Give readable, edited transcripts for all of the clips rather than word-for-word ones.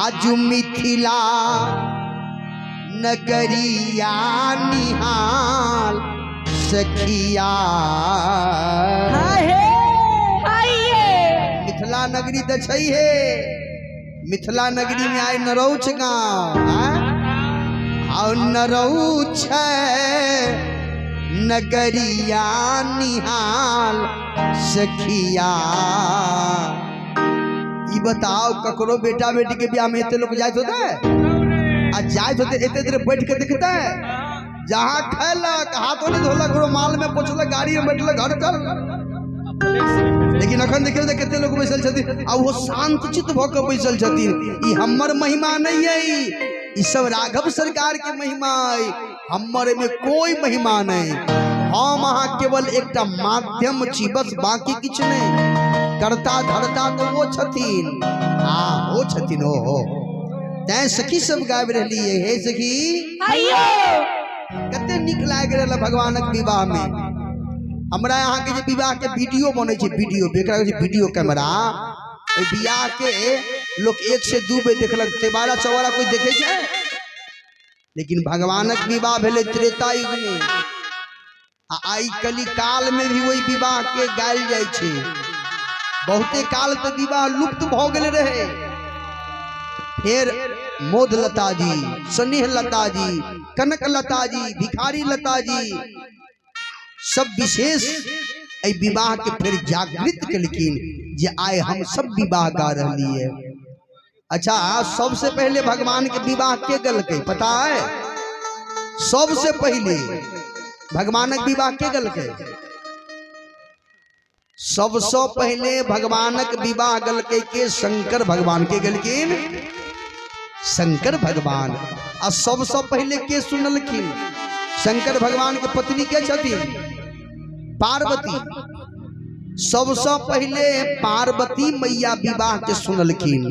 आज मिथिला नगरिया निहाल सखिया। मिथिला नगरी तो छई है, मिथिला नगरी में आए नरौछ गाँव और नरौछ नगरिया निहाल सखिया। ई बताओ ककरो बेटा बेटी के ब्याह में इतने लोग जाए होता है, आज जाए होते इतने देर बैठ के दिखता है, जहाँ खैलक हाथों नहीं धोलक माल में पोछलक गाड़ी में बैठलक घर चल। लेकिन अखन देखिए तो कितने लोग बैसल छथिन आ वो शांत चित्त भऽ के बैसल छथिन। ई हमर महिमा नहीं है, ई सब राघव सरकार के महिमा है, हमर में कोई महिमा नहीं। हम अहाँ केवल एक माध्यम छी बस, बाकी किछ नहीं। करता धरता तो वो छथिन, हाँ वो छथिन। ओ हो तैं सखी सब गाबि रहली है, हे सखी कते निक लाग रहल भगवानक विवाह में। हमरा यहाँ के विवाह के वीडियो बने छे, वीडियो कैमरा, बियाह के लोग 1 से 2 बेर देखलक, 13 14 कोई देखे छे। लेकिन भगवानक विवाह भेले त्रेता युग में, आई कली काल में भी वही विवाह के गायल जाय छे। बहुते काल तक विवाह लुप्त भ गेल रहे, फिर मोद लता जी, स्नेह लता जी, कनक लता जी, भिखारी लता जी सब विशेष विवाह के फिर जागृत कलकिन जे आए हम सब विवाह गा रही है। अच्छा, सबसे पहले भगवान के विवाह के गलके पता है? सबसे पहले भगवानक विवाह के गलके, सबसे पहले भगवानक विवाह गलके के शंकर भगवान के गलकिन, शंकर भगवान। और सबसे पहले के सुनलखिन? शंकर भगवान के पत्नी के छथिन पार्वती। सबसे पहले पार्वती मैया विवाह के सुनलखिन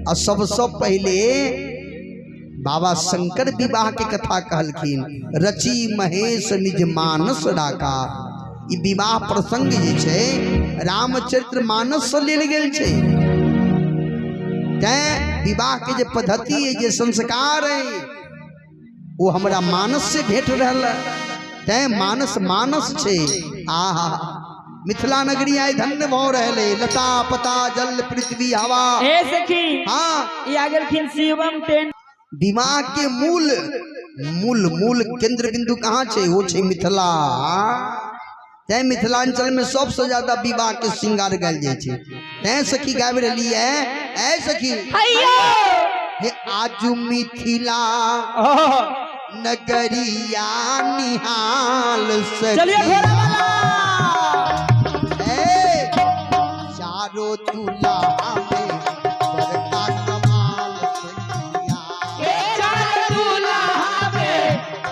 और सबसे पहले बाबा शंकर विवाह के कथा कहलखिन। रची महेश निज मानस राखा, ई विवाह प्रसंग जे छे रामचरित्र मानस से लेल गेल छे। तैं विवाह के जे पद्धति है, जे संस्कार है, वो हमरा मानस से भेट रहल। तैं मानस मानस छे। आहा, मिथिला नगरी आई धन्य भऽ रहले, लता पता जल पृथ्वी हवा। ए सखी, हाँ ई आगलखिन शिवम टेन। विवाह के मूल मूल मूल केंद्र बिंदु कहाँ छे? वो छे मिथिला। तैं मिथिलांचल में सबसे ज्यादा विवाह के श्रृंगार गायल जाय छे। तैं सखी गाबि रहली है, ऐ सखी हे आजू मिथिला नगरिया निहाल सखिया। चारों दूल्हा में बड़का कमाल सखिया। चारों दूल्हा में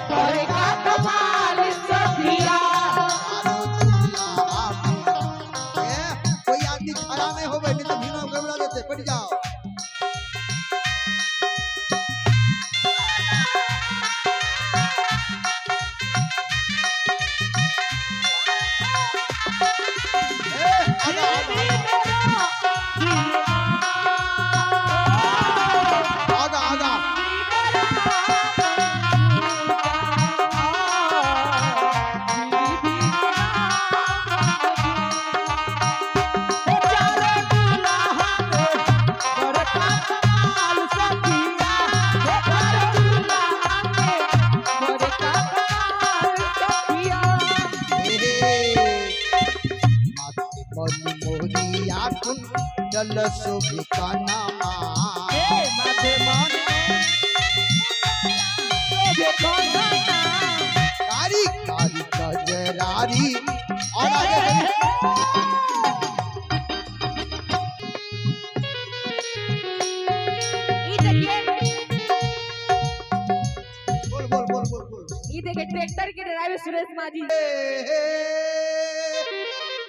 बड़का कमाल सखिया। चारों दूल्हा में कोई आदमी खड़ा नहीं होवे, नहीं तो भीना गबड़ा देते, बैठ जाओ। कारी कारी कजरारी और आगे बोल बोल बोल बोल बोल। ये देखिए ट्रैक्टर के ड्राइवर सुरेश माझी।